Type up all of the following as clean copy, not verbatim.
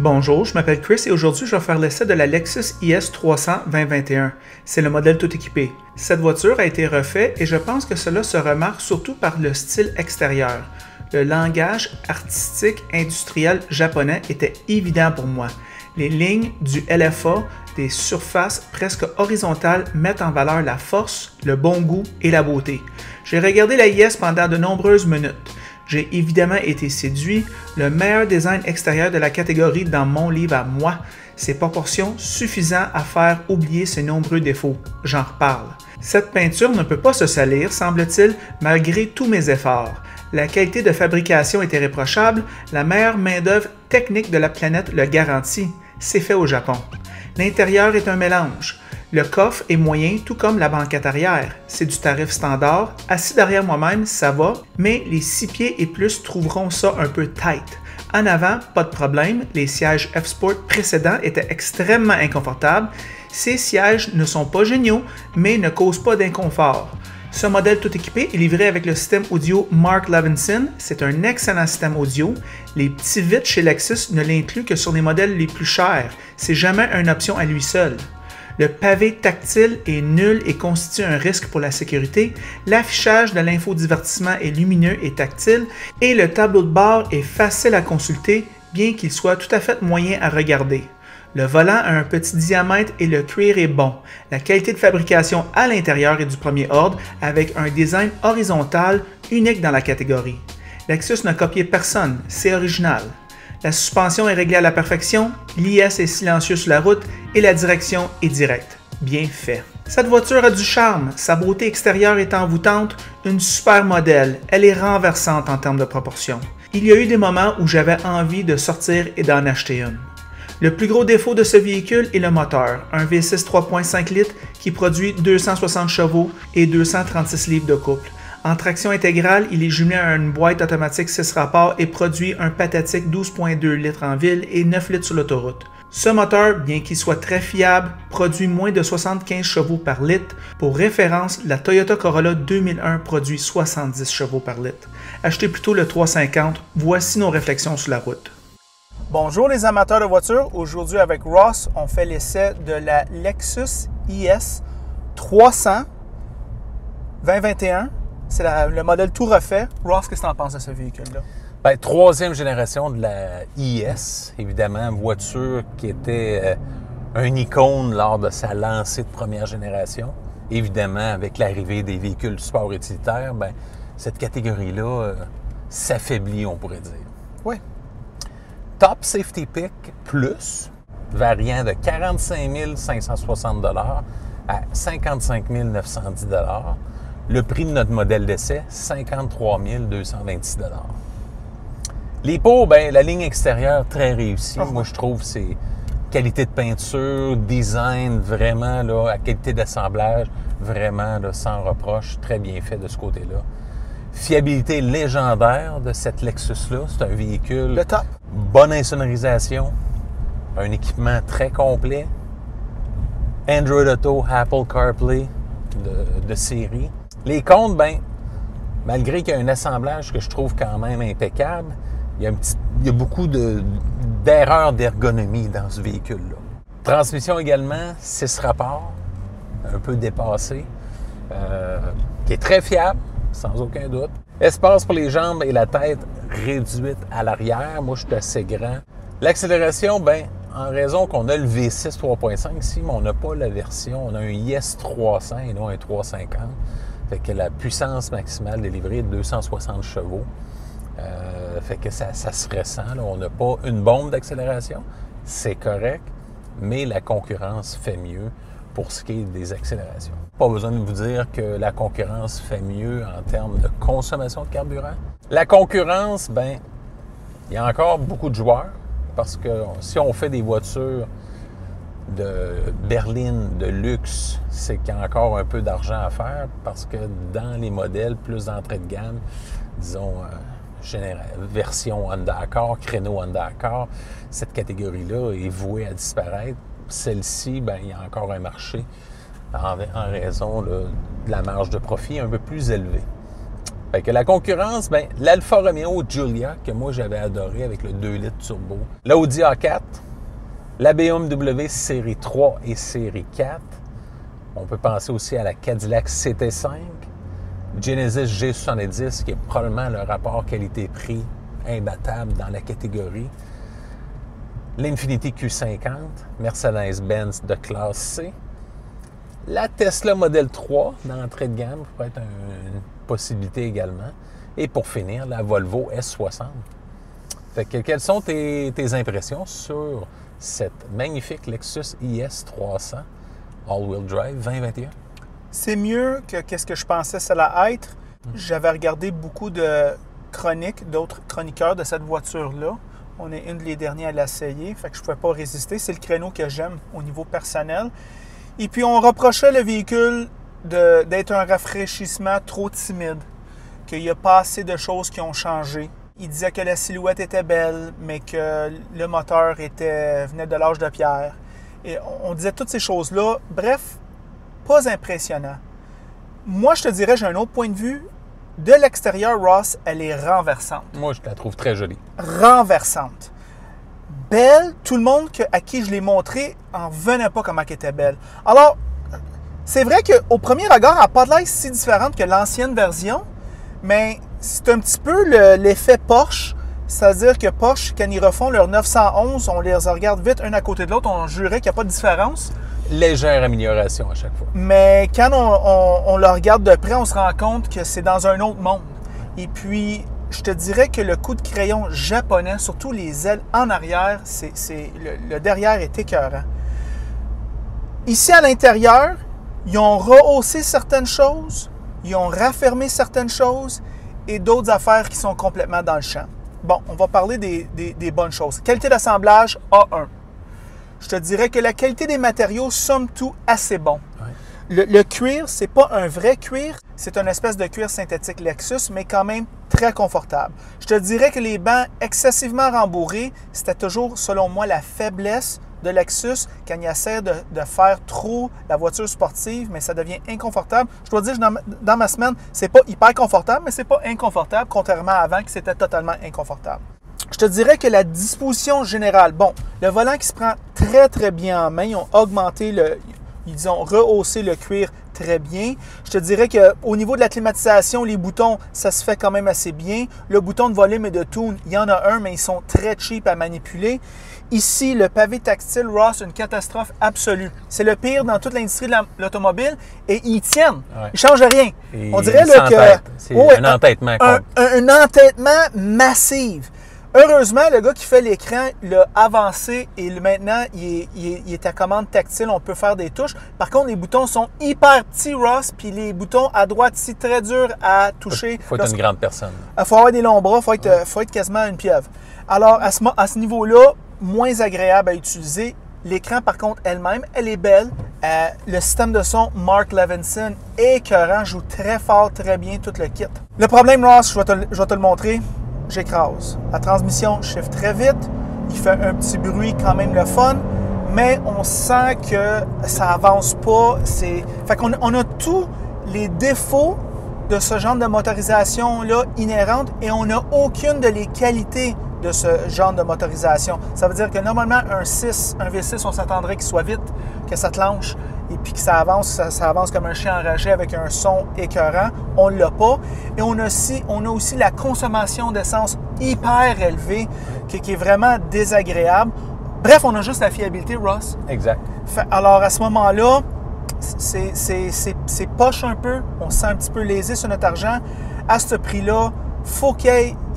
Bonjour, je m'appelle Chris et aujourd'hui je vais faire l'essai de la Lexus IS 300 2021. C'est le modèle tout équipé. Cette voiture a été refaite et je pense que cela se remarque surtout par le style extérieur. Le langage artistique industriel japonais était évident pour moi. Les lignes du LFA, des surfaces presque horizontales mettent en valeur la force, le bon goût et la beauté. J'ai regardé la IS pendant de nombreuses minutes. J'ai évidemment été séduit, le meilleur design extérieur de la catégorie dans mon livre à moi, ses proportions suffisant à faire oublier ses nombreux défauts. J'en reparle. Cette peinture ne peut pas se salir, semble-t-il, malgré tous mes efforts. La qualité de fabrication est irréprochable, la meilleure main-d'œuvre technique de la planète le garantit. C'est fait au Japon. L'intérieur est un mélange. Le coffre est moyen, tout comme la banquette arrière. C'est du tarif standard. Assis derrière moi-même, ça va, mais les 6 pieds et plus trouveront ça un peu tight. En avant, pas de problème, les sièges F-Sport précédents étaient extrêmement inconfortables. Ces sièges ne sont pas géniaux, mais ne causent pas d'inconfort. Ce modèle tout équipé est livré avec le système audio Mark Levinson. C'est un excellent système audio. Les petits vitres chez Lexus ne l'incluent que sur les modèles les plus chers. C'est jamais une option à lui seul. Le pavé tactile est nul et constitue un risque pour la sécurité. L'affichage de l'infodivertissement est lumineux et tactile et le tableau de bord est facile à consulter, bien qu'il soit tout à fait moyen à regarder. Le volant a un petit diamètre et le cuir est bon. La qualité de fabrication à l'intérieur est du premier ordre avec un design horizontal unique dans la catégorie. Lexus n'a copié personne, c'est original. La suspension est réglée à la perfection, l'IS est silencieux sur la route et la direction est directe. Bien fait. Cette voiture a du charme, sa beauté extérieure est envoûtante, une super modèle, elle est renversante en termes de proportions. Il y a eu des moments où j'avais envie de sortir et d'en acheter une. Le plus gros défaut de ce véhicule est le moteur, un V6 3.5 litres qui produit 260 chevaux et 236 livres de couple. En traction intégrale, il est jumelé à une boîte automatique 6 rapports et produit un pathétique 12,2 litres en ville et 9 litres sur l'autoroute. Ce moteur, bien qu'il soit très fiable, produit moins de 75 chevaux par litre. Pour référence, la Toyota Corolla 2001 produit 70 chevaux par litre. Achetez plutôt le 350, voici nos réflexions sur la route. Bonjour les amateurs de voitures, aujourd'hui avec Ross, on fait l'essai de la Lexus IS 300 2021. C'est le modèle tout refait. Ross, qu'est-ce que tu en penses de ce véhicule-là? Bien, troisième génération de la IS, évidemment, voiture qui était une icône lors de sa lancée de première génération. Évidemment, avec l'arrivée des véhicules sport utilitaires, bien, cette catégorie-là s'affaiblit, on pourrait dire. Oui. Top Safety Pick Plus, variant de 45 560 $ à 55 910 $. Le prix de notre modèle d'essai, 53 226 $. Les pots, bien, la ligne extérieure, très réussie. Moi, je trouve c'est qualité de peinture, design, vraiment, là, à qualité d'assemblage, vraiment, là, sans reproche, très bien fait de ce côté-là. Fiabilité légendaire de cette Lexus-là. C'est un véhicule... Le top. Bonne insonorisation, un équipement très complet, Android Auto, Apple CarPlay de série. Les comptes, bien, malgré qu'il y a un assemblage que je trouve quand même impeccable, il y a beaucoup d'erreurs d'ergonomie dans ce véhicule-là. Transmission également, 6 rapports, un peu dépassé, qui est très fiable, sans aucun doute. Espace pour les jambes et la tête réduite à l'arrière. Moi, je suis assez grand. L'accélération, bien, en raison qu'on a le V6 3.5 ici, mais on n'a pas la version. On a un IS 300 et non un 350. Fait que la puissance maximale délivrée est de 260 chevaux. Fait que ça se ressent. Là. On n'a pas une bombe d'accélération. C'est correct, mais la concurrence fait mieux pour ce qui est des accélérations. Pas besoin de vous dire que la concurrence fait mieux en termes de consommation de carburant. La concurrence, bien, il y a encore beaucoup de joueurs parce que si on fait des voitures de berline, de luxe, c'est qu'il y a encore un peu d'argent à faire parce que dans les modèles plus d'entrée de gamme, disons, version Honda Accord, créneau Honda Accord, cette catégorie-là est vouée à disparaître. Celle-ci, bien, il y a encore un marché en raison là, de la marge de profit un peu plus élevée. Fait que la concurrence, ben, l'Alfa Romeo Giulia, que moi j'avais adoré avec le 2 litres turbo, l'Audi A4, la BMW série 3 et série 4, on peut penser aussi à la Cadillac CT5, Genesis G70, qui est probablement le rapport qualité-prix imbattable dans la catégorie, l'Infiniti Q50, Mercedes-Benz de classe C, la Tesla Model 3 d'entrée de gamme pourrait être une possibilité également. Et pour finir, la Volvo S60. Fait que, quelles sont tes impressions sur cette magnifique Lexus IS 300 All-Wheel Drive 2021? C'est mieux que qu'est-ce que je pensais ça allait être. J'avais regardé beaucoup de chroniques, d'autres chroniqueurs de cette voiture-là. On est une des dernières à l'essayer, fait que je ne pouvais pas résister. C'est le créneau que j'aime au niveau personnel. Et puis, on reprochait le véhicule d'être un rafraîchissement trop timide, qu'il n'y a pas assez de choses qui ont changé. Il disait que la silhouette était belle, mais que le moteur venait de l'âge de pierre. Et on disait toutes ces choses-là. Bref, pas impressionnant. Moi, je te dirais, j'ai un autre point de vue. De l'extérieur, Ross, elle est renversante. Moi, je la trouve très jolie. Renversante. Belle, tout le monde à qui je l'ai montré en venait pas comment elle était belle. Alors, c'est vrai qu'au premier regard, elle n'a pas de l'air si différente que l'ancienne version, mais c'est un petit peu l'effet Porsche. C'est-à-dire que Porsche, quand ils refont leur 911, on les regarde vite un à côté de l'autre, on jurait qu'il n'y a pas de différence. Légère amélioration à chaque fois. Mais quand on le regarde de près, on se rend compte que c'est dans un autre monde. Et puis, je te dirais que le coup de crayon japonais, surtout les ailes en arrière, le derrière est écœurant. Ici, à l'intérieur, ils ont rehaussé certaines choses, ils ont raffermé certaines choses et d'autres affaires qui sont complètement dans le champ. Bon, on va parler des bonnes choses. Qualité d'assemblage A1. Je te dirais que la qualité des matériaux, somme toute, assez bon. Ouais. Le cuir, c'est pas un vrai cuir, c'est une espèce de cuir synthétique Lexus, mais quand même très confortable. Je te dirais que les bancs excessivement rembourrés, c'était toujours, selon moi, la faiblesse de Lexus quand il essaie de faire trop la voiture sportive, mais ça devient inconfortable. Je dois dire que dans ma semaine, c'est pas hyper confortable, mais c'est pas inconfortable, contrairement à avant, qui c'était totalement inconfortable. Je te dirais que la disposition générale, bon, le volant qui se prend très, très bien en main, ils ont augmenté ils ont rehaussé le cuir très bien. Je te dirais qu'au niveau de la climatisation, les boutons, ça se fait quand même assez bien. Le bouton de volume et de tune, il y en a un, mais ils sont très cheap à manipuler. Ici, le pavé tactile Ross, une catastrophe absolue. C'est le pire dans toute l'industrie de l'automobile et ils tiennent. Ouais. Ils ne changent rien. Et on dirait là, que c'est un entêtement. Un entêtement massif. Heureusement, le gars qui fait l'écran l'a avancé et maintenant, il est à commande tactile. On peut faire des touches. Par contre, les boutons sont hyper petits, Ross, puis les boutons à droite ici, très durs à toucher. Il faut être une grande personne. Il faut avoir des longs bras, il faut être quasiment une pieuvre. Alors, à ce niveau-là, moins agréable à utiliser. L'écran, par contre, elle-même, elle est belle. Le système de son Mark Levinson est écœurant, joue très fort, très bien tout le kit. Le problème, Ross, je vais te le montrer. J'écrase. La transmission chiffre très vite. Il fait un petit bruit quand même le fun, mais on sent que ça avance pas. Fait qu'on a tous les défauts de ce genre de motorisation-là inhérente et on n'a aucune de les qualités de ce genre de motorisation. Ça veut dire que normalement, un V6, on s'attendrait qu'il soit vite, que ça te lâche et puis que ça avance comme un chien enragé avec un son écœurant. On ne l'a pas. Et on a aussi la consommation d'essence hyper élevée qui est vraiment désagréable. Bref, on a juste la fiabilité, Ross. Exact. Alors, à ce moment-là, c'est poche un peu. On se sent un petit peu lésé sur notre argent. À ce prix-là,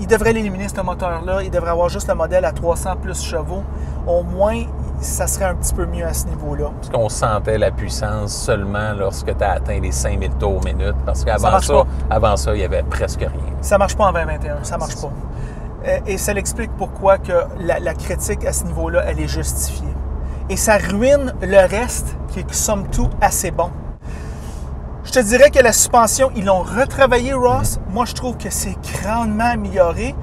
il devrait l'éliminer, ce moteur-là. Il devrait avoir juste le modèle à 300 plus chevaux. Au moins, ça serait un petit peu mieux à ce niveau-là. Parce qu'on sentait la puissance seulement lorsque tu as atteint les 5000 tours minute. Parce qu'avant ça, il n'y avait presque rien. Ça ne marche pas en 2021. Ça ne marche pas. Et ça l'explique pourquoi que la critique à ce niveau-là, elle est justifiée. Et ça ruine le reste qui est, somme toute, assez bon. Je te dirais que la suspension, ils l'ont retravaillé, Ross. Moi, je trouve que c'est grandement amélioré.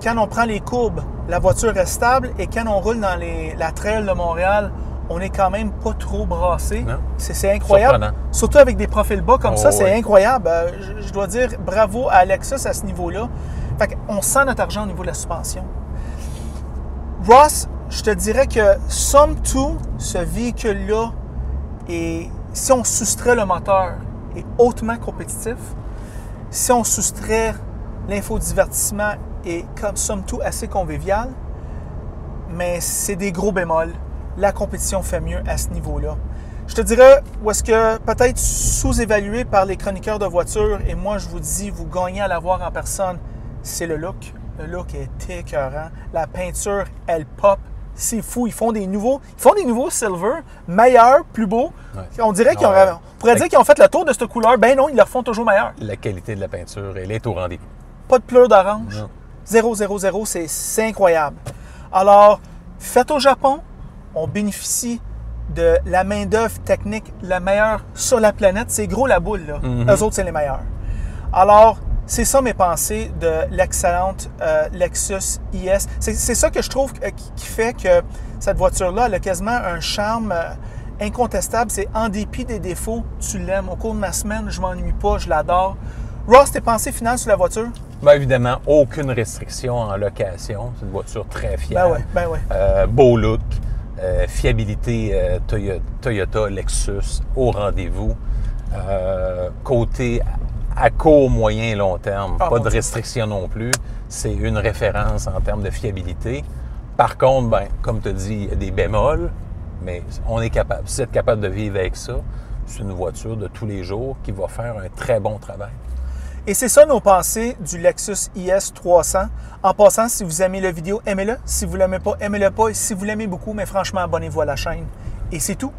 Quand on prend les courbes, la voiture est stable et quand on roule dans la trail de Montréal, on est quand même pas trop brassé. Non. C'est incroyable. Surprenant. Surtout avec des profils bas comme ça, c'est ouais. incroyable. Je dois dire bravo à Lexus à ce niveau-là. Fait qu'on sent notre argent au niveau de la suspension. Ross, je te dirais que, somme toute, ce véhicule-là, si on soustrait le moteur, est hautement compétitif. Si on soustrait l'infodivertissement, est, comme somme toute, assez convivial. Mais c'est des gros bémols. La compétition fait mieux à ce niveau-là. Je te dirais, où est-ce que peut-être sous-évalué par les chroniqueurs de voitures, et moi je vous dis, vous gagnez à la voir en personne, c'est le look. Le look est écœurant. La peinture, elle pop. C'est fou. Ils font des nouveaux silver, meilleurs, plus beaux. Ouais. On dirait on pourrait dire qu'ils ont fait le tour de cette couleur. Ben non, ils le refont toujours meilleur. La qualité de la peinture, elle est au rendez-vous. Pas de pleurs d'orange. Non. 000, c'est incroyable. Alors, fait au Japon, on bénéficie de la main-d'œuvre technique la meilleure sur la planète. C'est gros la boule, là. Eux autres, c'est les meilleurs. Alors, c'est ça mes pensées de l'excellente Lexus IS. C'est ça que je trouve qui fait que cette voiture-là, elle a quasiment un charme incontestable. C'est en dépit des défauts, tu l'aimes. Au cours de ma semaine, je m'ennuie pas, je l'adore. Ross, tes pensées finales sur la voiture? Bien évidemment, aucune restriction en location. C'est une voiture très fiable. Ben ouais. Beau look, fiabilité Toyota, Lexus au rendez-vous. Côté à court, moyen et long terme, pas de restriction non plus. C'est une référence en termes de fiabilité. Par contre, ben, comme tu as dit, il y a des bémols, mais on est capable. Si vous êtes capable de vivre avec ça, c'est une voiture de tous les jours qui va faire un très bon travail. Et c'est ça nos pensées du Lexus IS 300. En passant, si vous aimez la vidéo, aimez-le. Si vous ne l'aimez pas, aimez-le pas. Et si vous l'aimez beaucoup, mais franchement, abonnez-vous à la chaîne. Et c'est tout.